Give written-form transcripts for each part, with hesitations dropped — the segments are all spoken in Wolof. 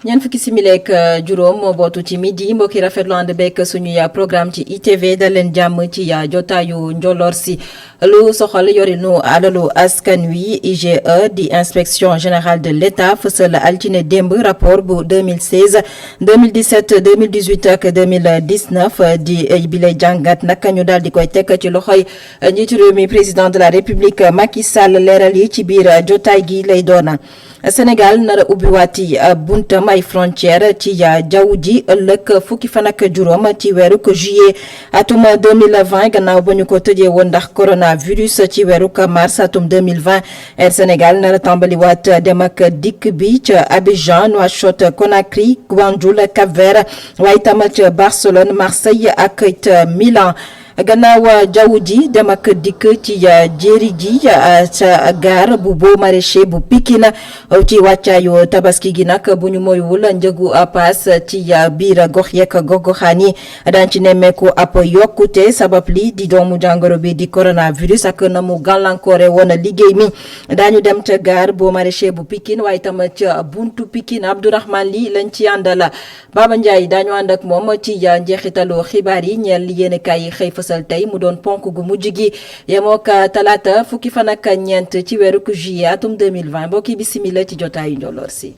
ñeent fukki simileek juróom moo bootu ci midi mbokki rafetlu ànd bekk suñuy programme ci ITV dal leen jàmm ci jotaayu njolloor si lu soxal yorinu alalu askan wi IGE di inspection générale de l'État fësal altine démb rapport bu 2016 2017 2018 ak 2019 di bi lay jàngat nag ñu daal di koy teg ci loxoy njiitu réew mi président de la république Macky Sall leeral yi ci biir jotaay gi lay doona Sénégal nar a ubbiwaati buntam ay frontière ci jaww ji ëllëg fukki fan ak juróom ci weeru juillet atum 2020 gannaaw ba ñu ko tëjee woon ndax coronavirus ci weeru mars atum 2020 Air Sénégal nar a tàmbaliwaat dem ak dikk bi ca Abidjan Nouakchott Conakry Banjul Cap-Vert waaye tamit ca Barcelone Marseille ak it Milan. gannaaw jaww ji dem ak dikk ci jéeri ji ca gaar bu boo maraîcher bu Pikine ci wàccaayu tabaski gi nag bu ñu moywul njëgu paas ci biir gox yeeg gox-goxaan yi daan ci nemmeeku ab yokkute sabab li di doomu jàngoro bi di coronavirus ak na mu gàllankoore woon liggéey mi daañu dem ca gaar boo maraîcher bu Pikine waaye tam ca buntu Pikine Abdourahmane li lañ ci àndal Baba Ndiaye daañu ànd ak moom ci njeexitalu xibaar yi ñeel yéenekaay yi xëy fësal tey mu doon ponk gu mujj gi yemook talaata fukki fan ak ñeent ci weeru juillet atum 2020 mbokki bisimila ci jotaayu njolloor si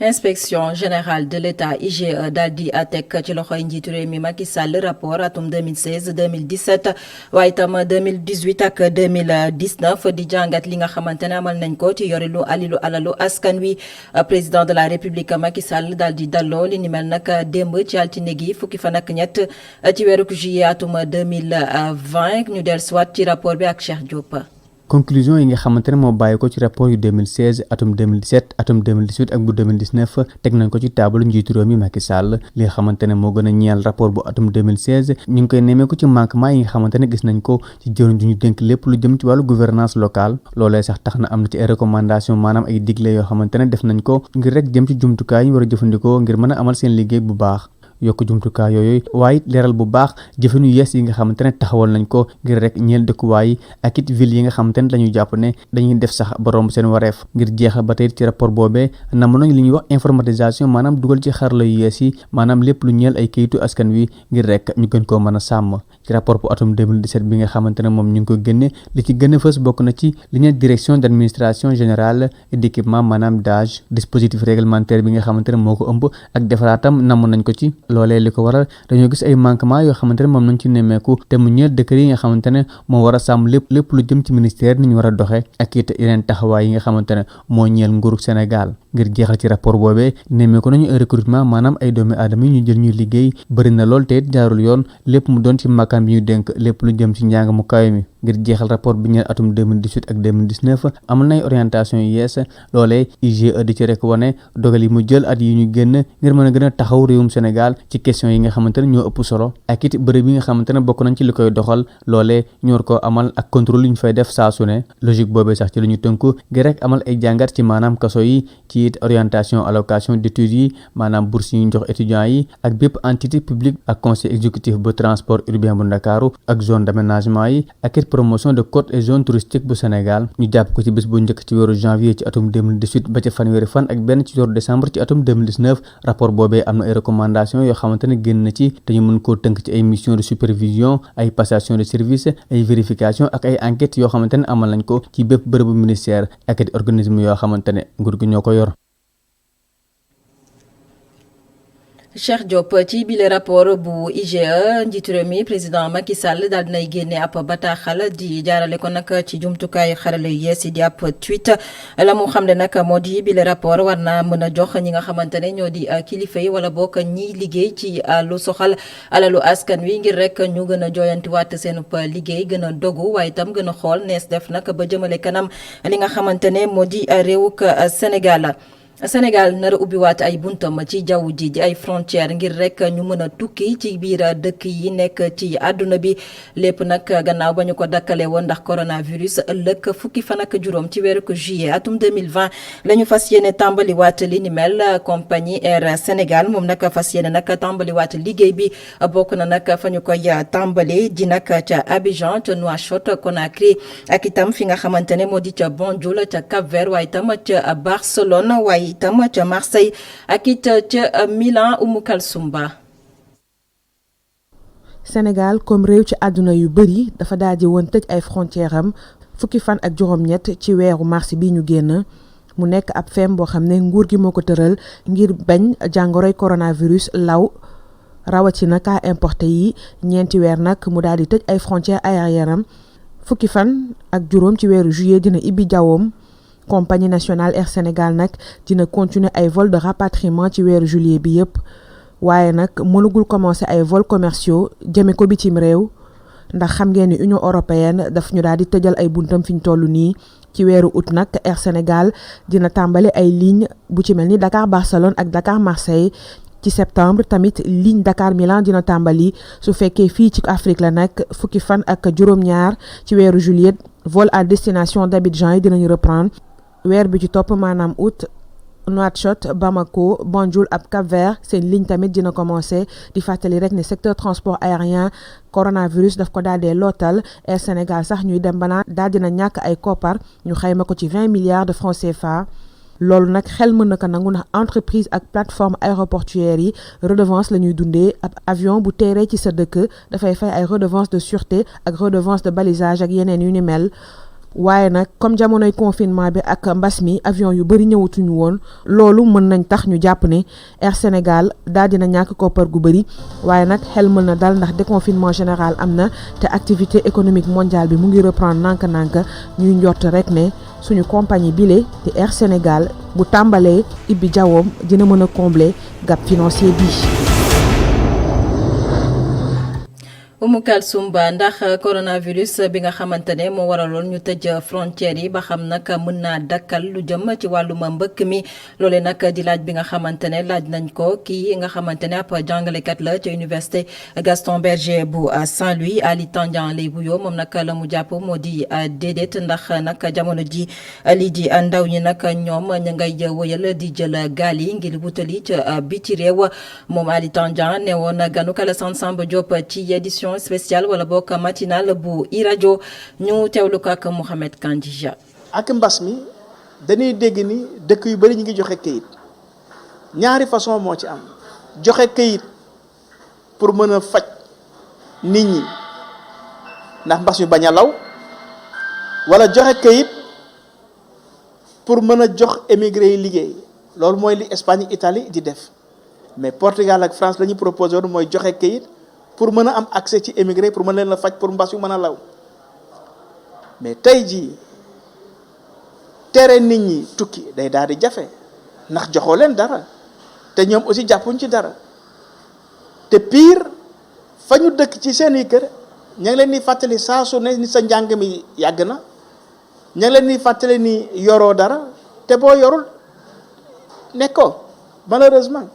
inspection générale de l'État IGE daal di teg ci loxoy njiitu réew mi Macky Sall rapport atum 2016 2017 waaye itam 2018 ak 2019 di jàngat li nga xamante ne amal nañ ko ci yore lu alalu askan wi président de la république Macky Sall daal di dalloo li ni mel nag démb ci altine gi fukki fan ak ñett ci weeru juillet atum 2020 ñu dellusiwaat ci rapport bi ak Cheikh Diop. conclusion yi nga xamante ne moo bàyyi ko ci rapport yu 2016 atum 2017 atum 2018 ak bu 2019 teg nañ ko ci taabalu njiitu réew mi Macky Sall li nga xamante ne moo gën a ñeel rapport bu atum 2016 ñu ngi koy nemmeeku ci manquement yi nga xamante ne gis nañ ko ci jëriñ ju ñu dénk lépp lu jëm ci wàllu gouvernance locale loolee sax tax na am na ci ay recommandation maanaam ay digle yoo xamante ne def nañ ko ngir rek jëm ci jumtukaay yi war a jëfandikoo ngir mën a amal seen liggéey bu baax yokk jumtukaay yooyu waaye it leeral bu baax jëfinu yees yi nga xamante ne taxawal nañ ko ngir rek ñeel dëkkuwaay yi ak it ville yi nga xamante ne dañuy jàpp ne dañuy def sax borom seen wareef ngir jeexal ba tey ci rapport boobee namm nañ li ñuy wax informatisation maanaam dugal ci xarala yu yees yi maanaam lépp lu ñeel ay kayitu askan wi ngir rek ñu gën koo mën a sàmm ci rapport bu atum 2017 bi nga xamante ne moom ñu ngi ko génne li ci gën a fës bokk na ci li ñuy direction d'administration générale et d'équipement maanaam DAGE dispositif réglementaire bi nga xamante ne moo ko ëmb ak defaraatam namm nañ ko ci loolee li ko waral dañoo gis ay manquement yoo xamante ne moom nañ ci nemmeeku te mu ñeel décret yi nga xamante ne moo war a sàmm lépp lu jëm ci ministère ni ñu war a doxe ak it yeneen taxawaay yi nga xamante ne moo ñeel nguurug Sénégal ngir jeexal ci rapport boobee nemmeeku nañu ay recrutement maanaam ay doomi aadama yi ñu jël ñuy liggéey bëri na lool te it jaarul yoon lépp mu doon ci makkaan bi ñu dénk lépp lu jëm ci njàng mu kawe mi ngir jeexal rapport bi ñeel atum 2018 ak 2019 amal nay orientation yu yees loolee IGE di ci rek wane dogal yi mu jël at yi ñu génn ngir mën a gën a taxaw réewum Sénégal ci question yi nga xamante ne ñoo ëpp solo ak it bërëb yi nga xamante ne bokk nañ ci li koy doxal loolee ñu war koo amal ak contrôle yi ñu fay def saa su ne logique boobee sax ci la ñu tënku ngir rek amal ay jàngat ci maanaam kaso yi ci it orientation allocation d'études yi maanaam bourse yi ñu jox étudiants yi ak bépp entité publique ak conseil exécutif bu transport urbain bu Ndakaaru ak zone d'aménagement yi ak it promotion de côtes et zones touristiques bu Sénégal ñu jàpp ko ci bés bu njëkk ci weeru janvier ci atum 2018 ba ca fanweeri fan ak benn ci weeru décembre ci atum 2019 rapport boobee am na ay recommandations yoo xamante ne génn na ci dañu mën koo tënk ci ay mission de supervision ay passation de service ay vérification ak ay enquêtes yoo xamante ne amal nañ ko ci bépp bërëbu ministère ak ay organisme yoo xamante ne nguur gi ñoo ko yor. Cheikh Diop ci bile rapport bu IGE njiitu réew mi président Macky Sall daal dinay génne ab bataaxal di jaarale ko nag ci jumtukaayu xarala yu yees yi di ab tweet la mu xam ne nag moo di bile rapport war naa mën a jox ñi nga xamante ne ñoo di kilifa yi wala bokk ñiy liggéey ci lu soxal alalu askan wi ngir rek ñu gën a jooyantiwaat seen liggéey gën a dogu waaye itam gën a xool nees def nag ba jëmale kanam li nga xamante ne moo di réewuk Sénégal. Sénégal nar a ubbiwaat ay buntam ci jaww ji di ay frontière ngir rek ñu mën a tukki ci biir dëkk yi nekk ci àdduna bi lépp nag gannaaw ba ñu ko dakkale woon ndax coronavirus ëllëg fukki fan ak juróom ci weeru juillet atum 2020 la ñu fas yéene tàmbaliwaat li ni mel compagnie Air Sénégal moom nag fas yéene nag tàmbaliwaat liggéey bi bokk na nag fa ñu koy tàmbali di nag ca Abidjan ca Nouakchott Conakry ak itam fi nga xamante ne moo di ca Banjul ca Cap-Vert waaye itam ca Barcelone waaye itam ca Marseille ak it ca Milan Oumou Kalsoum Ba. Sénégal comme réew ci àdduna yu bëri dafa daal di woon tëj ay frontière am fukki fan ak juróom-ñett ci weeru mars bi ñu génn mu nekk ab feem boo xam ne nguur gi moo ko tëral ngir bañ jàngoroy coronavirus law rawatina cas importé yi ñeenti weer nag mu daal di tëj ay frontière aérienne am fukki fan ak juróom ci weeru juillet dina ibbi jawwam compagnie nationale Air Sénégal nag dina continuer ay vol de rapatriement ci weeru juillet bi yëpp waaye nag mënugul commencer ay vols commerciaux jëme ko bitim réew ndax xam ngeen ni Union européenne daf ñu daal di tëjal ay buntam fi ñu toll nii ci weeru août nag Air Sénégal dina tàmbali ay ligne bu ci mel ni Dakar Barcelone ak Dakar Marseille ci septembre tamit ligne Dakar Milan dina tàmbali su fekkee fii ci Afrique la nag fukki fan ak juróom-ñaar ci weeru juillet vol à destination d'Abidjan yi dinañu reprendre weer bi ci topp maanaam août Nouakchott Bamako Banjul ak Cap-Vert seen ligne tamit dina commencer di fàttali rek ne secteur transport aérien coronavirus daf ko daal dee lootal Air Sénégal sax ñuy dem banaan daal dina ñàkk ay koppar ñu xayma ko ci 20 milliards de francs CFA. loolu nag xel mën na ko nangu ndax entreprise ak plateforme aéroportuaire yi redevance la ñuy dundee ab avion bu teeree ci sa dëkk dafay fay ay redevance de sûreté ak redevance de balisage ak yeneen yu ni mel. waaye nag comme jamonoy confinement bi ak mbas mi avion yu bëri ñëwatuñu woon loolu mën nañ tax ñu jàpp ne Air Sénégal daal dina ñàkk koppar gu bëri waaye nag xel mën na dal ndax déconfinement général am na te activité économique mondiale bi mu ngi reprendre nànk-nànk ñuy njort rek ne suñu compagnie bile di Air Sénégal bu tàmbalee ibbi jawwam dina mën a combler gap financier bi. Oumou Kalsoum Ba ndax coronavirus bi nga xamante ne moo waraloon ñu tëj frontières yi ba xam nag mën naa dakkal lu jëm ci wàllum mbëkk mi loolee nag di laaj bi nga xamante ne laaj nañ ko kii nga xamante ne ab jàngalekat la ca université Gaston Berger bu Saint-Louis Ali Tandian lay wuyoo moom nag la mu jàpp moo di déedéet ndax nag jamono ji lii di ndaw ñi nag ñoom ñu ngay wëyal di jël gaal yi ngir wutali ca biti réew moom Ali Tandian ne woon ganu Alassane Samba Diop ci édition spécial wala bokk matinal bu iRadio ñu teewlu ko ak Mouhamed Kandija. ak mbas mi dañuy dégg ni dëkk yu bari ñu ngi joxe kayit ñaari façon moo ci am joxe kayit pour mën a faj nit ñi ndax mbas mi bañ a law wala joxe kayit pour mën a jox émigré yi liggéey loolu mooy li Espagne Italie di def mais Portugal ak France la ñu proposé woon mooy joxe kayit pour mën a am accès ci émigré pour mën leen la faj pour mbas yu mën a law mais tey jii tere nit ñi tukki day daal di jafe ndax joxoo leen dara te ñoom aussi jàppuñ ci dara te pire fa ñu dëkk ci seen i kër ña ngi leen di fàttali saa su ne ni sa njàng mi yàgg na ña ngi leen di fàttali ni yoroo dara te boo yorul nekkoo malheureusement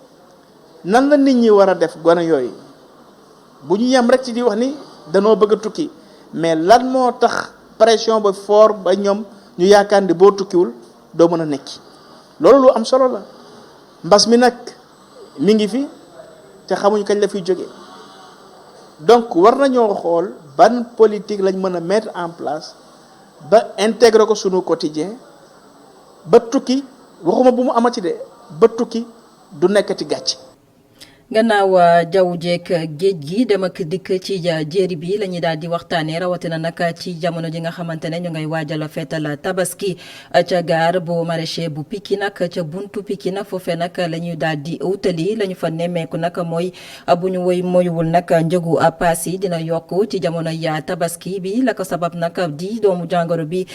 nan la nit ñi war a def gone yooyu bu ñu yem rek ci di wax ni danoo bëgg a tukki mais lan moo tax pression ba fort ba ñoom ñu yaakaar ni boo tukkiwul doo mën a nekki loolu lu am solo la mbas mi nag mi ngi fi te xamuñ kañ la fiy jóge donc war nañoo xool ban politique lañ mën a mettre en place ba intégrer ko sunu quotidien ba tukki waxuma bu mu amati de ba tukki du nekkati gàcc. gannaaw jaww jeeg géej gi dem ak dikk ci jéeri bi la ñuy daal di waxtaanee rawatina nag ci jamono ji nga xamante ne ñu ngay waajal feetal tabaski ca gaar bu maraîcher bu Pikine nag ca buntu Pikine foofee nag la ñuy daal di wutali la ñu fa nemmeeku nag mooy bu ñu woy moyuwul nag njëgu paas yi dina yokk ci jamono ya tabaski bi la ko sabab nag di doomu jàngoro bi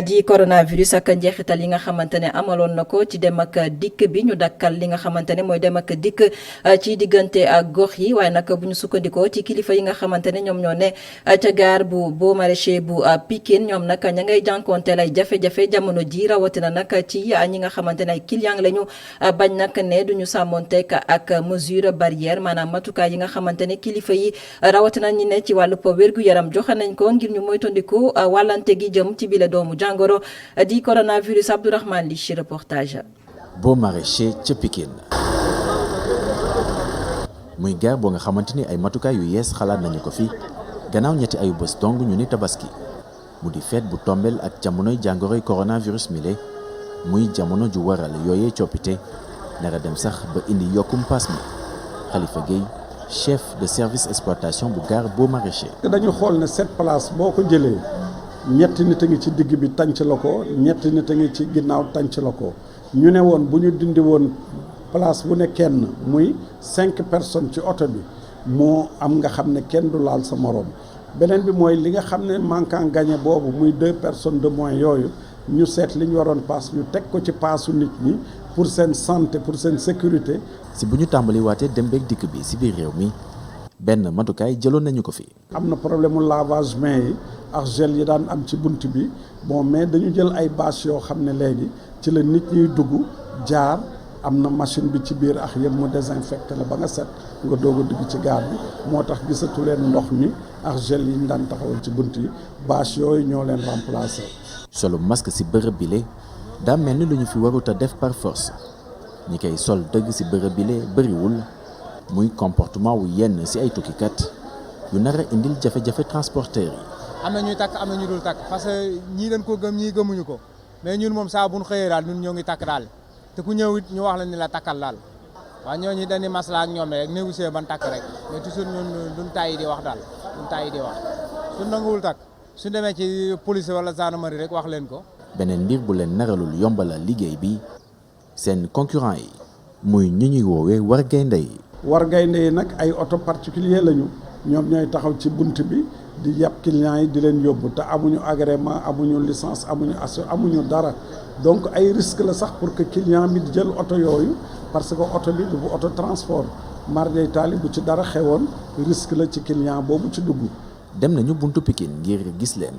di coronavirus ak njeexital yi nga xamante ne amaloon na ko ci dem ak dikk bi ñu dakkal li nga xamante ne mooy dem ak dikk ci diggante ak gox yi waaye nag bu ñu sukkandikoo ci kilifa yi nga xamante ne ñoom ñoo ne ca gaar bu boo maraîcher bu Pikine ñoom nag ña ngay jànkoonteel ay jafe-jafe jamono ji rawatina nag ci ñi nga xamante ne ay client lañu bañ nag ne duñu sàmmonteek ak mesure barrière maanaam matukaay yi nga xamante ne kilifa yi rawatina ñi ne ci wàllu wér-gu-yaram joxe nañ ko ngir ñu moytandiku wàllante gi jëm ci bile doomu jàngoro di coronavirus. Abdourahmane Li ci reportage. Boo maraîcher ca Pikine muy gaar boo nga xamante ni ay matukaay yu yees xalaat nañu ko fi gannaaw ñetti ayu bés dong ñu ni tabaski mu di feet bu tombel ak jamonoy jàngoroy coronavirus mile muy jamono ju waral yooyee coppite nara dem sax ba indi yokkum paas mi Khalifa Gueye chef de service exploitation bu gaar Boo maraîcher. dañu xool ne cette place boo ko jëlee ñetti nit a ngi ci digg bi tànc la ko ñetti nit a ngi ci ginnaaw tànc la ko ñu ne woon bu ñu dindi woon place bu ne kenn muy 5 personnes ci oto bi moo am nga xam ne kenn du laal sa morom beneen bi mooy li nga xam ne manquant gagné boobu muy 2 personnes de moins yooyu ñu seet li ñu waroon paas ñu teg ko ci paasu nit ñi pour seen santé pour seen sécurité. si bu ñu tàmbali waatee dem beeg dikk bi si biir réew mi benn matukaay jëloon nañu ko fi. am na problème mu lavage main yi ak gel yi daan am ci bunt bi bon mais dañu jël ay bâche yoo xam ne léegi ci la nit ñuy dugg jaar am na machine bi ci biir ak yëpp mu désinfecté la ba nga set nga doog a dugg ci gaar bi moo tax gisatu leen ndox mi ak gel yi ñu daan taxawal ci bunt yi bâche yooyu ñoo leen remplacé. solo masque si bërëb bile daa mel ni lu ñu fi warut a def par force ñi koy sol dëgg si bërëb bile bëriwul muy comportement wu yenn si ay tukkikat yu nar a indil jafe-jafe transporteurs yi. am na ñuy takk am na ñu dul takk parce que ñii dañ ko gëm ñii gëmuñu ko mais ñun moom saa bu ñu xëyee daal ñun ñoo ngi takk daal te ku ñëw it ñu wax la ni la takkal daal waaw ñooñu dañuy maslaa ak ñoom rek négocier ban takk rek mais toujours ñun duñ tàyyi di wax daal duñ tàyyi di wax suñ nanguwul takk su demee ci police wala gendarmerie rek wax leen ko. beneen mbir bu leen naralul yombalal liggéey bi seen concurrent yi muy ñi ñuy woowee war gaynde yi. war gaynde yi nag ay auto particulier lañu ñoom ñooy taxaw ci bunt bi di yàpp clients yi di leen yóbbu te amuñu agrément amuñu licence amuñu dara donc ay risque la sax pour que client bi di jël oto yooyu parce que oto bi du bu auto transport marday taali bu ci dara xewoon risque la ci client boobu ci dugg. dem nañu buntu Pikine ngir gis leen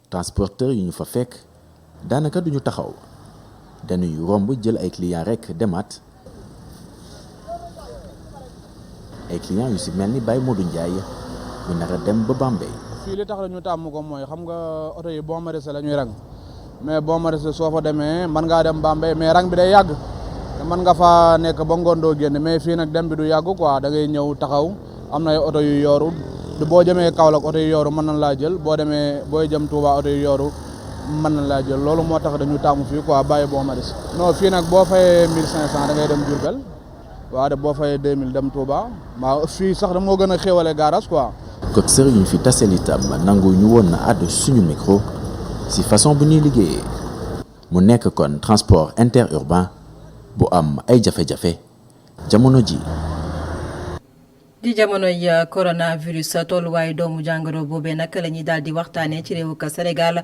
transporteur yu ñu fa fekk daanaka duñu taxaw dañuy romb jël ay clients rek demaat ay clients yu si mel ni Baye Modou Ndiaye ñu nar a dem ba Bambey. fii li tax la ñu tàmm ko mooy xam nga oto yi boo maraîcher la ñuy rang mais boo maraîcher soo fa demee mën ngaa dem Bambey mais rang bi day yàgg te mën nga fa nekk ba ngoon doo génn mais fii nag dem bi du yàgg quoi da ngay ñëw taxaw am na ay oto yu yooru boo jëmee Kaolack oto yu yooru mën nañ laa jël boo demee booy jëm Touba oto yu yooru mën nañ laa jël loolu moo tax dañu tàmm fii quoi bàyyi boo maraîcher. non fii nag boo fayee 1500 da ngay dem Diourbel waaw de boo fayee 2000 dem Touba waaw fii sax da moo gën a xéwale garage quoi. coxeur yu ñu fi taseel itam nangu ñu woon na àddu suñu micro si façon bu ñuy liggéeyee mu nekk kon transport interurbain bu am ay jafe-jafe jamono ji. di jamonoy coronavirus tolluwaayu doomu jàngoro boobee nag la ñuy daal di waxtaanee ci réewu Sénégal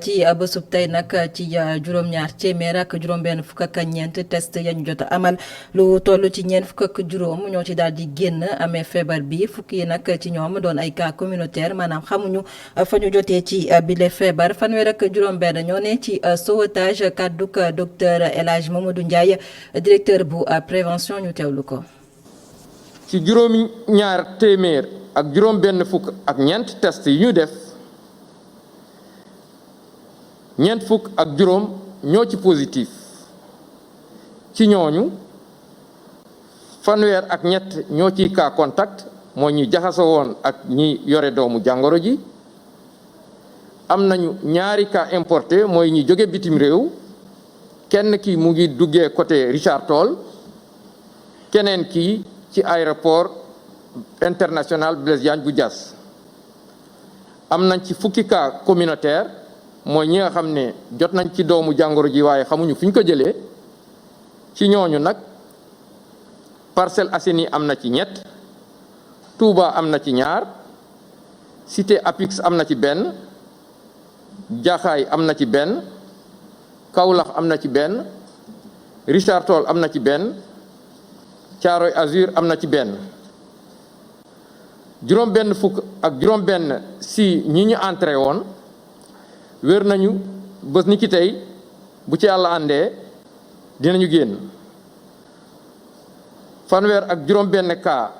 ci bésub tey nag ci juróom-ñaar téeméer ak juróom-benn fukk ak ñeent test yañu jot a amal lu toll ci ñeent fukk ak juróom ñoo ci daal di génn amee feebar bi fukki yi nag ci ñoom doon ay cas communautaire maanaam xamuñu fa ñu jotee ci bile feebar fanweer ak juróom-benn ñoo ne ci sauvetage kàdduk docteur El Hadj Mamadou Ndiaye directeur bu prévention ñu teewlu ko. ci juróomi ñaar téeméer ak juróom benn fukk ak ñeent test yi ñu def ñeent fukk ak juróom ñoo ci positif ci ñooñu fanweer ak ñett ñoo ciy cas contact mooy ñi jaxasoo woon ak ñi yore doomu jàngoro ji am nañu ñaari cas importé mooy ñi jóge bitim réew kenn ki mu ngi duggee côté Richard Toll keneen ki ci aéroport international Blaise Diagne bu Diass am nañ ci fukki cas communautaire mooy ñi nga xam ne jot nañ ci doomu jàngoro ji waaye xamuñu fu ñu ko jëlee ci ñooñu nag Parcelles Assainies am na ci ñett Touba am na ci ñaar Cité Apix am na ci benn Jaxaay am na ci benn Kaolack am na ci benn Richard Toll am na ci benn Thiaroye Azur am na ci benn juróom-benn fukk ak juróom-benn si ñi ñu entré woon wér nañu bés ni ki tey bu ci yàlla àndee dinañu génn fanweer ak juróom-benn cas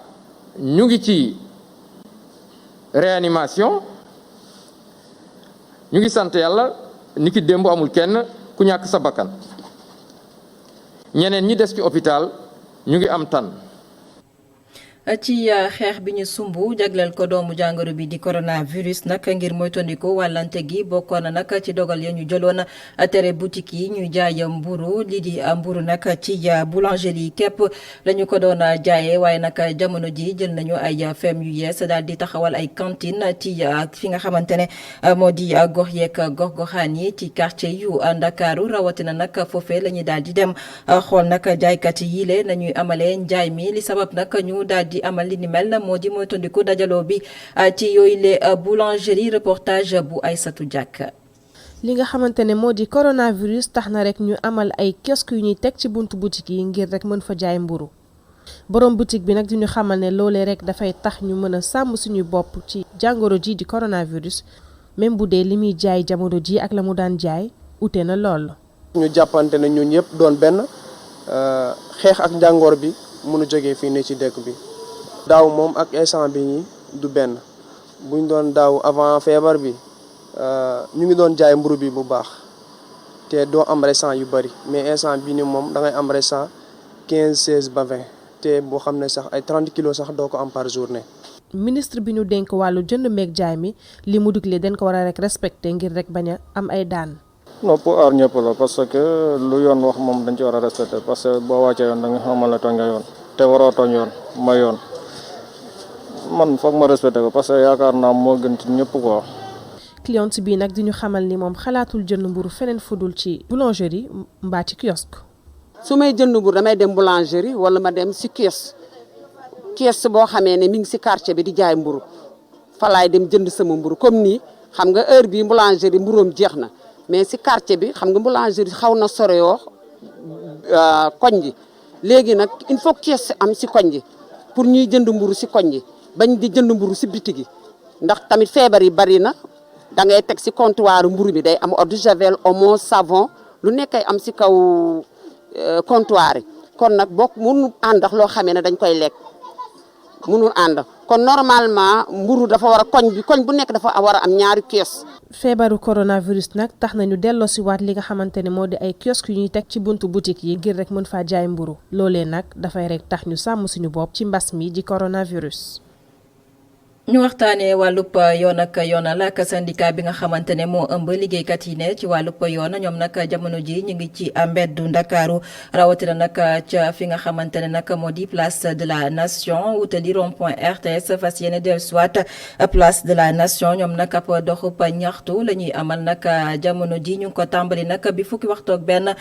ñu ngi ci réanimation ñu ngi sant yàlla ni ki démb amul kenn ku ñàkk sa bakkan ñeneen ñi des ci hôpital ñu ngi am tan ci xeex bi ñu sumb jagleel ko doomu jàngoro bi di coronavirus nag ngir moytandiku wàllante gi bokkoon na nag ci dogal ya ñu jëloon tere boutique yi ñuy jaay mburu lii di mburu nag ci boulangerie képp lañu ko doon jaayee waaye nag jamono ji jël nañu ay feem yu yees daal di taxawal ay cantine ci fi nga xamante ne moo di gox yeeg gox-goxaan yi ci quartier yu Ndakaaru rawatina nag foofee la ñuy daal di dem xool nag jaaykat yi le nañuy amalee njaay mi li sabab nag ñu daal di amal li ni mel moo di moytandiku dajaloo bi ci yooyu les boulangerie reportage bu Aïssatou Diak. li nga xamante ne moo di coronavirus tax na rek ñu amal ay kiosque yu ñuy teg ci buntu boutique yi ngir rek mën fa jaay mburu borom boutique bi nag di ñu xamal ne loolee rek dafay tax ñu mën a sàmm suñu bopp ci jàngoro ji di coronavirus même bu dee li muy jaay jamono ji ak la mu daan jaay ute na lool. ñu jàppante ne ñun ñëpp doon benn xeex ak jàngoro bi mënu jógee fii ne ci dëkk bi. daaw moom ak instant bi ñi du benn buñ doon daaw avant feebar bi ñu ngi doon jaay mburu bi bu baax te doo am restaurant yu bari mais instant bi ni moom da ngay am restaurant 15 16 ba 20 te boo xam ne sax ay 30 kilos sax doo ko am par journée. ministre bi ñu dénk wàllu jënd meeg jaay mi li mu digle dañ ko war a rek respecté ngir rek bañ a am ay daan. non pour aar ñëpp la parce que lu yoon wax moom dañ ci war a respecté parce que boo wàccee yoon da nga xamal ne tooñ nga yoon te waroo tooñ yoon ma yoon. man foog ma respecté ko parce que yaakaar naa moo gën ci ñëpp quoi. cliente bi nag di ñu xamal ni moom xalaatul jënd mburu feneen fudul ci boulangerie mbaa ci kiosque. su may jënd mburu damay dem boulangerie wala ma dem si kiosque boo xamee ne mi ngi si quartier bi di jaay mburu fa laay dem jënd sama mburu comme nii xam nga heure bii boulangerie mburoom jeex na mais si quartier bi xam nga boulangerie xaw na sore yoo koñ ji léegi nag il faut kiosque am si koñ ji pour ñuy jënd mburu si koñ ji. bañ di jënd mburu si bitig yi ndax tamit feebar yi bari na da ngay teg si comptoir mburu bi day am eau de javel omo savon lu nekkay am si kaw comptoir yi kon nag bokk mënul ànd ak loo xamee ne dañ koy lekk mënul ànd kon normalement mburu dafa war a koñ bu nekk dafa war a am ñaari kiosque. feebaru coronavirus nag tax nañu delloo si waat li nga xamante ne moo di ay kiosque yu ñuy teg ci buntu boutique yi ngir rek mën faa jaay mburu loolee nag dafay rek tax ñu sàmm suñu bopp ci mbas mi di coronavirus. ñu waxtaanee wàllub yoon ak yoonal ak syndicat bi nga xamante ne moo ëmb liggéeykat yi ne ci wàllub yoon ñoom nag jamono ji ñu ngi ci mbeddu Ndakaaru rawatina nag ca fi nga xamante ne nag moo di place de la nation wutali rond point RTS fas yéene dellusiwaat place de la nation ñoom nag ab doxub ñaxtu la ñuy amal nag jamono ji ñu ngi ko tàmbali nag bi fukki waxtu ak benn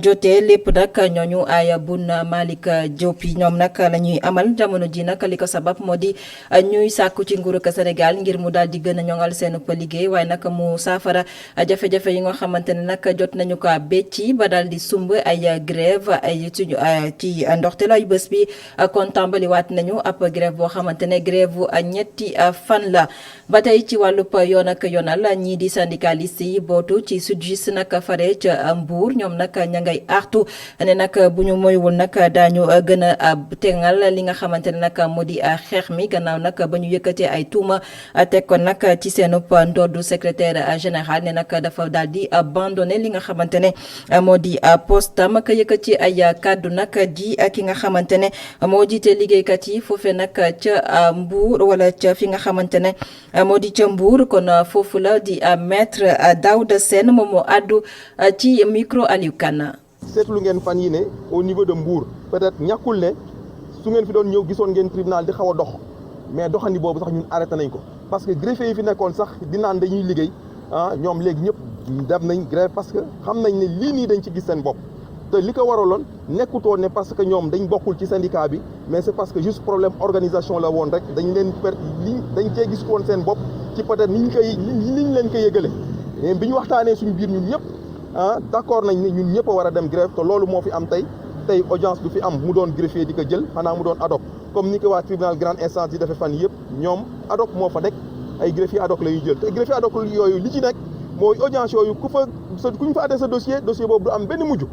jotee lépp nag ñooñu ay Bun Malick Diop yi ñoom nag la ñuy amal jamono ji nag li ko sabab moo di ñuy sàkku ci nguuru ko Sénégal ngir mu daal di gën a ñoŋal seen liggéey waaye nag mu saafara jafe-jafe yi nga xamante ne nag jot nañu ko becci ba daal di sumb ay grève ay suñu ci ndoxte lay bés bi kon tàmbaliwaat nañu ab grève boo xamante ne grève ñetti fan la ba tey ci wàllub yoon ak yoonal ñii di syndicaliste yi bootu ci SYTJUST nag fare ca Mbour ñoom nag ña ngay artu ne nag bu ñu moywul nag daañu gën a teŋal li nga xamante ne nag moo di xeex mi gannaaw nag ba ñu yëkkatee ay tuuma teg ko nag ci seenub ndoddu secrétaire général ne nag dafa daal di abandonné li nga xamante ne moo di postam ka yëkkati ay kàddu nag di ki nga xamante ne moo jiite liggéeykat yi foofee nag ca Mbour wala ca fi nga xamante ne moo di ca Mbour kon foofu la di maître Daouda Sène moom moo àddu ci micro Aliou Kane. seetlu ngeen fan yi ne au niveau de Mbour peut-être ñàkkul ne su ngeen fi doon ñëw gisoon ngeen tribunal di xaw a dox mais doxandi boobu sax ñun arrêté nañ ko parce que greffier yi fi nekkoon sax di naan dañuy liggéey ñoom léegi ñëpp dem nañ grève parce que xam nañ ne lii nii dañ ci gis seen bopp te li ko waraloon nekkutoon ne parce que ñoom dañ bokkul ci syndicat bi mais c'est parce que juste problème organisation la woon rek dañ leen dañ cee gis woon seen bopp ci peut-être ni ñu leen koy yëgale mais bi ñu waxtaanee suñu biir ñun ñëpp d'accord nañ ni ñun ñëpp a war a dem grève te loolu moo fi am tey audience du fi am mu doon greffier di ko jël xanaa mu doon ad hoc comme ni ko waa tribunal grande instance yi defee fan yëpp ñoom ad hoc moo fa nekk ay greffier ad hoc la ñuy jël te greffier ad hoc yooyu li ci nekk mooy audience yooyu ku ñu fa àttee sa dossier boobu du am benn mujj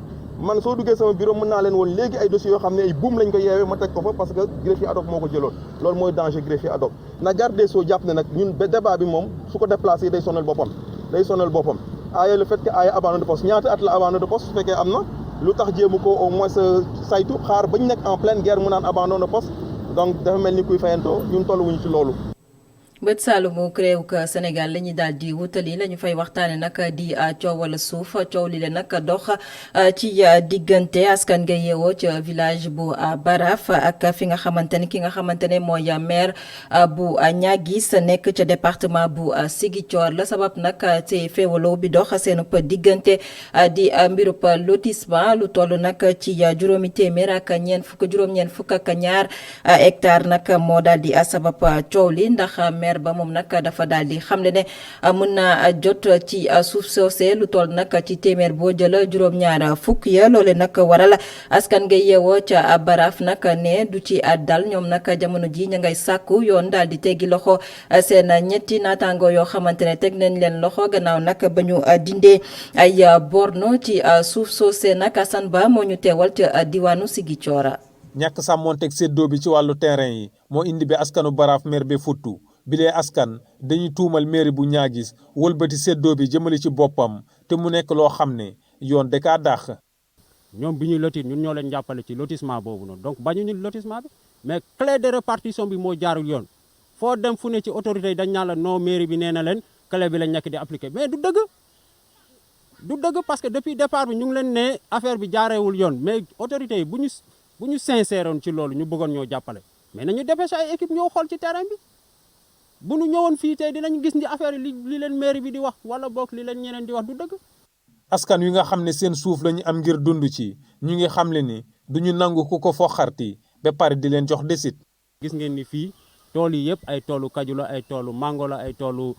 man soo duggee sama bureau mën naa leen woon léegi ay dossiers yoo xam ne ay buum lañ ko yeewee ma teg ko fa parce que greffier ad hoc moo ko jëloon loolu mooy danger greffier ad hoc na garde des sceaux jàpp ne nag ñun débat bi moom su ko déplacé day sonal boppam aaye le fait que aaye abandon de poste ñaata at la abandon de poste su fekkee am na lu tax jéemu ko au moins saytu xaar bañ nekk en pleine guerre mu naan abandon de poste donc dafa mel ni kuy fayantoo ñun tolluwuñu ci loolu. bët Saalumu réew ka Sénégal la ñu daal di wutali la ñu fay waxtaane nag di coowal suuf coow li le nag dox ci diggante askan nga yeewoo ci village bu Baraf ak fi nga xamante ne ki nga xamante ne mooy maire bu Niaguis nekk ca département bu Ziguinchor la sabab nag ci féewaloo bi dox seen diggante di mbirub lotissement lu toll nag ci juróomi téeméer ak juróom-ñeent fukk ak ñaar hectare nag moo daal di sabab coow li ndax maire ba moom nag dafa daal di xamle ne mën na jot ci suuf soosee lu toll nag ci téeméer boo jël juróom-ñaar fukk ya loole nag waral askan nga yeewoo ca Baraf nag ne du ci dal ñoom nag jamono ji ña ngay sàkku yoon daal di teggi loxo seen ñetti naataango yoo xamante ne teg nañ leen loxo gannaaw nag ba ñu dindee ay borno ci suuf soosee nag Assane Ba moo ñu teewal ca diwaanu Ziguinchor. ñàkk sàmmonteeg séddoo bi ci wàllu terrain yi moo indi bi askanu Baraf maire bi futtu bi lee askan dañuy tuumal mairie bu Niaguis wëlbati séddoo bi jëmale ci boppam te mu nekk loo xam ne yoon da kaa dàq. ñoom bi ñuy lotir ñun ñoo leen jàppale ci lotissement boobu noonu donc bañu ñu lotissement bi mais clé de répartition bi moo jaarul yoon foo dem fu ne ci autorité yi dañ naan la non mairie bi nee na leen clé bi lañ nekk di appliqué mais du dëgg parce que depuis départ bi ñu ngi leen ne affaire bi jaareewul yoon mais autorité yi bu ñu sincère woon ci loolu ñu bëggoon ñoo jàppale mais nañu dépêché ay équipe ñoo xool ci terrain bi bu ñu ñëwoon fii tey dinañ gis ni affaire li leen mairie bi di wax wala boog li leen ñeneen di wax du dëgg. askan wi nga xam ne seen suuf la ñu am ngir dund ci ñu ngi xamle ni duñu nangu ku ko foxarti ba pare di leen jox desit. gis ngeen ni fii tool yi yëpp ay toolu kaju la ay toolu mango la ay toolu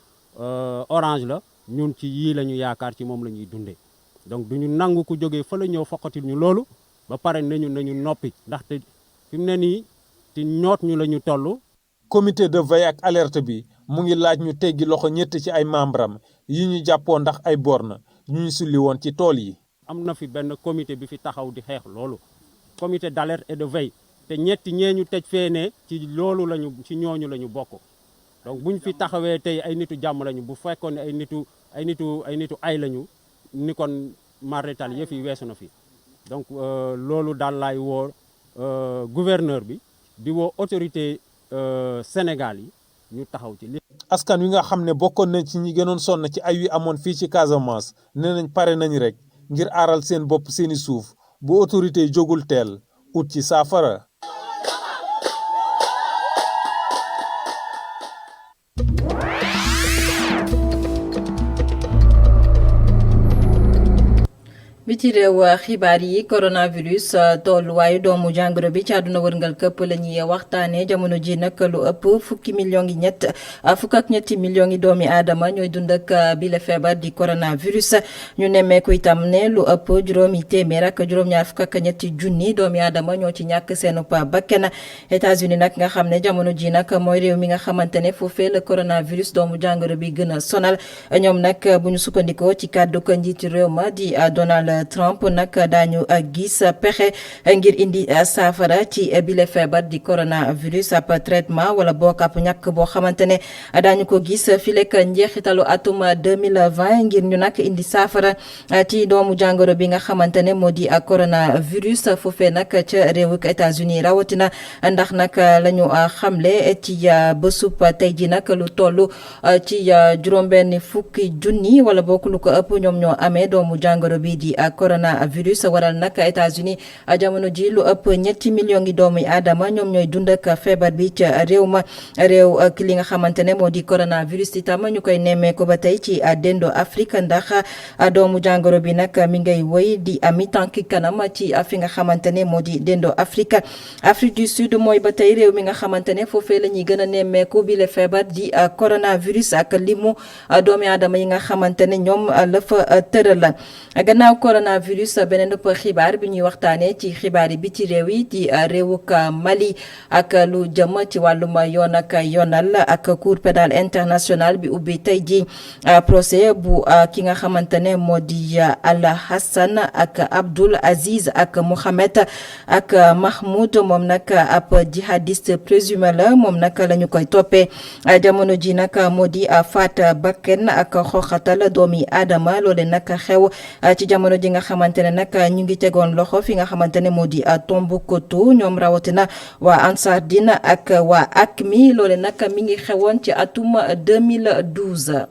orange la ñun ci yii la ñu yaakaar ci moom la ñuy dundee donc duñu nangu ku jógee fa la ñëw foqatil ñu loolu ba pare nañu noppi ndaxte fi mu ne nii ci ñoot ñu la ñu toll. comité de veille ak alerte bi mu ngi laaj ñu teggi loxo ñett ci ay membre am yi ñu jàppoo ndax ay borne ñu sulli woon ci tool yi. am na fi benn comité bi fi taxaw di xeex loolu comité d'alerte et de veille te ñetti ñee ñu tëj fee ne ci loolu lañu ci ñooñu la ñu bokk donc buñ fi taxawee tey ay nitu jàmm lañu bu fekkoon ne ay nitu ay lañu ni kon marital yëf yi weesu na fi donc loolu daal laay woo gouverneur bi di woo autorité Sénégal yi ñu taxaw ci li askan wi nga xam ne bokkoon nañ ci ñi gënoon sonn ci ay wi amoon fii ci Casamance nee nañ pare nañ rek ngir aaral seen bopp seeni suuf bu autorité yi jógul teel ut ci saafara. biti réew xibaar yi coronavirus tolluwaayu doomu jàngoro bi ci àdduna wërngal këpp la ñuy waxtaanee jamono ji nag lu ëpp fukki ak ñetti millions yi doomi aadama ñooy dund ak bile feebar di coronavirus ñu nemmeeku itam ne lu ëpp juróomi téeméer ak juróom-ñaar fukk ak ñetti junni doomi aadama ñoo ci ñàkk seen bakkan États-Unis nag nga xam ne jamono ji nag mooy réew mi nga xamante ne foofee la coronavirus doomu jàngoro bi gën a sonal ñoom nag bu ñu sukkandikoo ci kàddu ko njiitu réew ma di Donald Trump nag daañu gis pexe ngir indi saafara ci bile feebar di coronavirus ab traitement wala boog ab ñàkk boo xamante ne daañu ko gis filek njeexitalu atum 2020 ngir ñu nag indi saafara ci doomu jàngoro bi nga xamante ne moo di coronavirus foofee nag ca réewuk États-Unis rawatina ndax nag la ñu xamle ci bésub tey ji nag lu toll ci juróom-benn fukki junni wala boog lu ko ëpp ñoom ñoo amee doomu jàngoro bi di coronavirus waral nag États-Unis jamono ji lu ëpp 3 millions ngi doomu aadama ñoom ñooy dund ak feebar bi ca réew ak li nga xamante ne moo di coronavirus itam ñu koy nemmeeku ba tey ci dendo Afrique ndax doomu jàngoro bi nag mi ngay woy di ami tànki kanam ci fi nga xamante ne moo di dendo Afrique du Sud mooy ba tey réew mi nga xamante ne foofee la ñuy gën a nemmeeku bi le feebar di coronavirus ak limu doomi aadama yi nga xamante ne ñoom la fa tëral gannaaw coronavirus beneen xibaar bi ñuy waxtaanee ci xibaar yi bi ci réew yi di réewuk Mali ak lu jëm ci wàllum yoon ak yoonal ak cour pénal international bi ubbi tey ji procès bu ki nga xamante ne moo di Al Hassan ak Abdul Aziz ak Mohamed ak Mahmoud moom nag ab jihadiste présumé la moom nag la ñu koy toppee jamono ji nag moo di faat bakken ak xoxatal doomi aadama loole nag xew ci jamono ji nga xamante ne nag ñu ngi tegoon loxo fi nga xamante ne moo di Tombouctou ñoom rawatina waa Ansar Dine ak waa AQMI loole nag mi ngi xewoon ci atum 2012.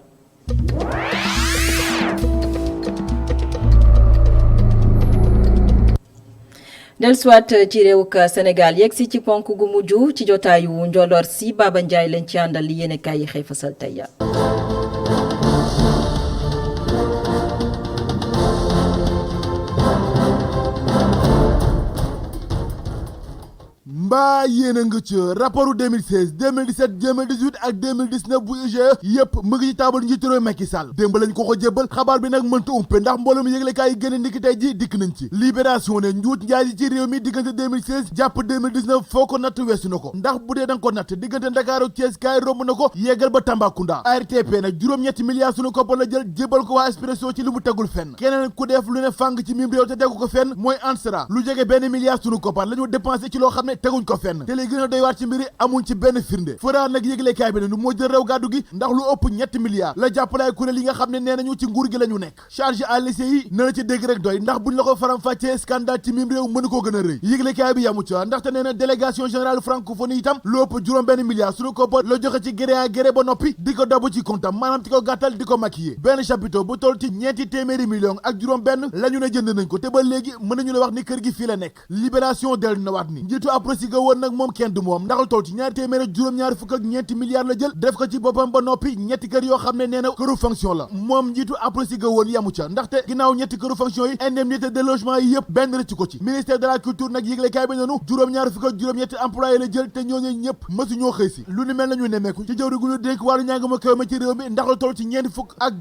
dellusiwaat ci réewuk Sénégal yegg si ci ponk gu mujj ci jotaayu njoloor si Baba Ndiaye leen ci àndal li yéene kaay yi xëy fasal tey mbaa yéen a nga ci rapportu 2016 2017 2018 ak 2019 bu IGE yëpp mu ngi ci taabal njiitu réew Macky Sall démb lañ ko jébbal xabaar bi nag mënta umpe ndax mbooloo mi yëglekaay yi gën a ndiki tey ji dikk nañ ci libération ne njuut njaay yi ci réew mi diggante 2016 jàpp 2019 foo ko natt weesu na ko ndax bu dee danga ko natt diggante Ndakaaru ak Thiès kaay romb na ko yeggal ba Tambacounda ARTP nag juróom-ñetti milliards sunu koppar la jël jébbal ko waa Expresso ci li mu tegul fenn keneen ku def lu ne fàng ci mim réew te tegu ko fenn mooy Ansara lu jege benn milliard sunu koppar la ñu dépensé ci loo xam ne teguñ ko fenn te li gën a doy waat ci mbiri amuñ ci benn firnde Fara nag yëglekaay bi ne nu moo jël rew gàddu gi ndax lu ëpp 3 milliards la jàppalaay kuréel yi nga xam ne nee nañu ci nguur gi la ñu nekk charge à l'essai yi na la ci dégg rek doy ndax buñ la ko faram fàccee scandale ci mim réew mënu koo gën a rëy yëglekaay bi yamu ca ndaxte nee na délégation générale francophonie itam lu ëpp juróom benn milliard suñu ko la joxe ci gré à gré ba noppi di ko dabu ci comptam maanaam ci ko gàttal di ko maquiller benn chapiteau bu toll ci 200 millions ak juróom benn la ñu ne jënd nañ ko te ba léegi mën nañu la wax ni kër gi fii la nekk libération dellu na waat ni njiitu APROSI ga woon nag moom kenn du moom ndax lu toll ci 200 milliards la jël def ko ci boppam ba noppi ñetti kër yoo xam ne nee na këru fonction la moom njiitu APROSI ga woon yamu ca ndaxte ginnaaw ñetti këru fonction yi indemnité de logement yi yëpp benn rëcc ko ci ministère de la culture nag yëglekaay bi nanu juróom-ñetti employé la jël te ñooñu ñëpp mësu ñoo xëy si lu ni mel nañu nemmeeku ci jëwri gu ñu dénk wàllu ñàng ma kaw ma ci réew mi ndax lu toll ci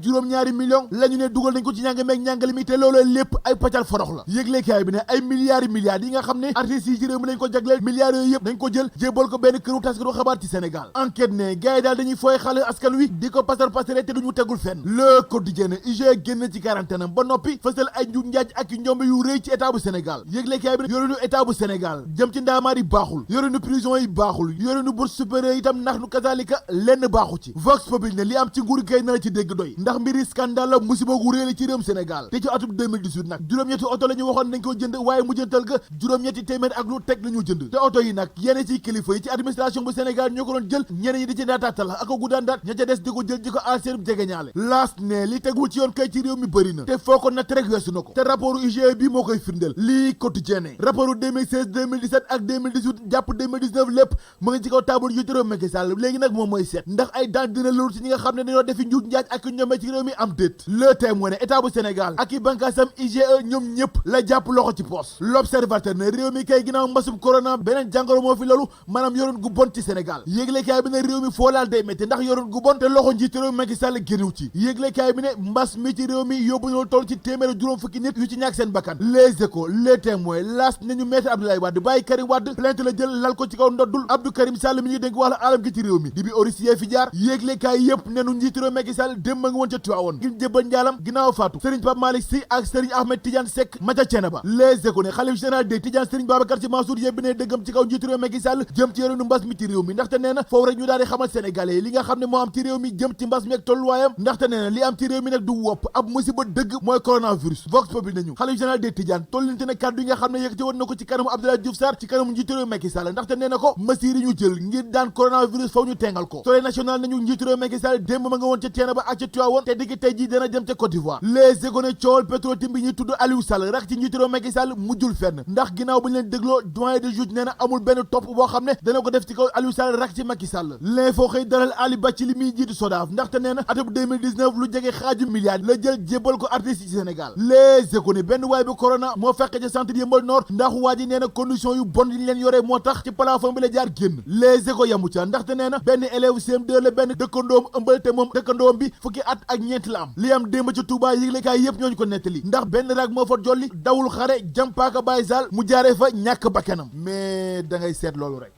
juróom-ñaari millions la ñu ne dugal nañ ko ci ñàng meeg ñàngale mi te loolu lépp ay paccal forox la yëglekaay bi ne ay milliards yi nga xam ne artistes yi ci réew mi lañ ko jagleel milliards yooyu yëpp dañ ko jël jébbal ko benn këru taskatu xabaar ci Sénégal enquête ne gars yi daal dañuy fooy xale askan wi di ko pasar pasare te duñu tegul fenn le quotidien IGE génn ci quarantaine ba noppi fësal ay njuuj njaaj ak njombe yu rëy ci état bu Sénégal yëglekaay bi yorinu état bu Sénégal jëm ci ndaamaar yi baaxul yorinu prison yi baaxul yorinu bourse supérieure itam ndax nu kazalika lenn baaxu ci Vox Populi ne li am ci nguur kay na la ci dégg doy ndax mbiri scandale la musiba gu réy la ci réewum Sénégal te ci atum 2018 nag juróom-ñetti oto la ñu waxoon nañ ko jënd waaye mujjantal ga juróom-ñetti téeméer ak lu teg la ñu jënd te oto yi nag yenn ci kilifa yi ci administration bu Sénégal ñoo ko doon jël ñeneen ñi di ci ndaataatal ak ko guddaan daat ña ca des di ko jël di ko aal seen jegeñaale laas ne li tegul ci yoon kay ci réew mi bëri na te foo ko natt rek weesu na ko te rapportu IGE bi moo koy firndeel lii quotidien rapportu 2016 2017 ak 2018 jàpp 2019 lépp mu ngi ci kaw taabal yu réew Macky Sall léegi nag moom mooy seet ndax ay daan dina loolu ci ñi nga xam ne dañoo defi njuuj njaaj ak ñoom ci réew mi am déet le témoin ne état bu Sénégal ak i bànqaasam IGE ñoom ñëpp la jàpp loxo ci poos l'observateur ne réew mi kay ginnaaw mbasum corona beneen jàngoro moo fi loolu maanaam yoroon gu bon ci Sénégal yéeglekaay bi ne réew mi foo laal day métti ndax yoroon gu bon te loxo njiitu réew Macky Sall génnew ci yéeglekaay bi ne mbas mi ci réew mi yóbbu ñu toll ci téeméer juróom fukki nit yu ci ñàkk seen bakkan les échos les témoins laas nañu maître Abdoulaye Wade bàyyi Karim Wade plainte la jël lal ko ci kaw ndoddul Abdou Karim Sall mi ñuy dénk wàllu alam gi ci réew mi di bi oricier fi jaar yéeglekaay yëpp nenu njiitu réew Macky Sall démb nga woon ca Tivaouane ngir jébbal njaalam ginnaaw faatu Serigne Pape Malick Sy ak Serigne Ahmed Tidiane Seck ma ca Thiénaba les échos ne xalif général des Tidiane Serigne Babacar Sy Mansour yebbi ne dëggam ci kaw njiitu réew Macky Sall jëm ci yorinu mbas mi ci réew mi ndaxte nee na foofu rek ñu daal di xamal sénégalais li nga xam ne moo am ci réew mi jëm ci mbas mi ak tolluwaayam ndaxte nee na li am ci réew mi nag du wopp ab musiba dëgg mooy coronavirus vox populi nañu xalif général des Tidianes tollinte ne kàddu yi nga xam ne yëkkati woon na ko ci kanamu Abdoulaye Diouf Sarr ci kanamu njiitu réew Macky Sall ndaxte nee na ko mesures yi ñu jël ngir daan coronavirus faw ñu tengal ko soleil national nañu njiitu réew Macky Sall démb ma nga woon ca Thiénaba ak ca Tivaouane te digg tey ji dana jëm ca Côte d'Ivoire les économies coowal Petro-Tim bi ñuy tudd Aliou Sall rak ci njiitu réew Macky Sall mujjul fenn ndax ginnaaw bu ñu leen dégloo doyen de juge nee na amul benn topp boo xam ne dana ko def ci kaw Aliou Sall rak ci Macky Sall l'info xëy dalal Ali Bathily muy jiitu SODAV ndaxte nee na atum 2019 lu jege xaaju milliard la jël jébbal ko artistes ci Sénégal les économies benn waay bi corona moo fekk ca centre Yeumbeul Nord ndax waa ji nee na condition yu bon yi ñu leen yoree moo tax ci plafond bi la jaar génn les éco yamu ca ndaxte nee na benn élève CM2 la benn dëkkandoom ëmbal te moom dëkkandoom bi fukki at ak ñeent la am li am démb ca Touba yëglekaay yëpp ñooñu ko nettali ndax benn rag moo fa jolli dawul xare jàmpaaka Baye Sall mu jaaree fa ñàkk bakkanam mais da ngay seet loolu rek.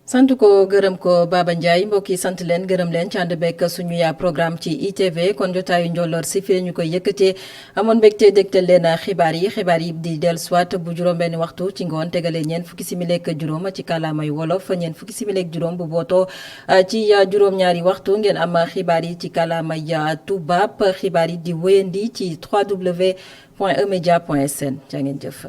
sant ko gërëm ko Baba Ndiaye mbokk yi sant leen gërëm leen ci ànd bekk suñu yaa programme ci ITV kon jotaayu njolloor si fii ñu koy yëkkatee amoon mbégte dégtal leen xibaar yi di del soit bu juróom-benn waxtu ci ngoon tegale ñeen fukki simili ak juróom ci kàllaamay wolof ñeen fukki simili ak juróom bu bootoo ci juróom-ñaari waxtu ngeen am xibaar yi ci kàllaamay tubaab xibaar yi di wéyandi ci www.emedia.sn jaa ngeen jëf.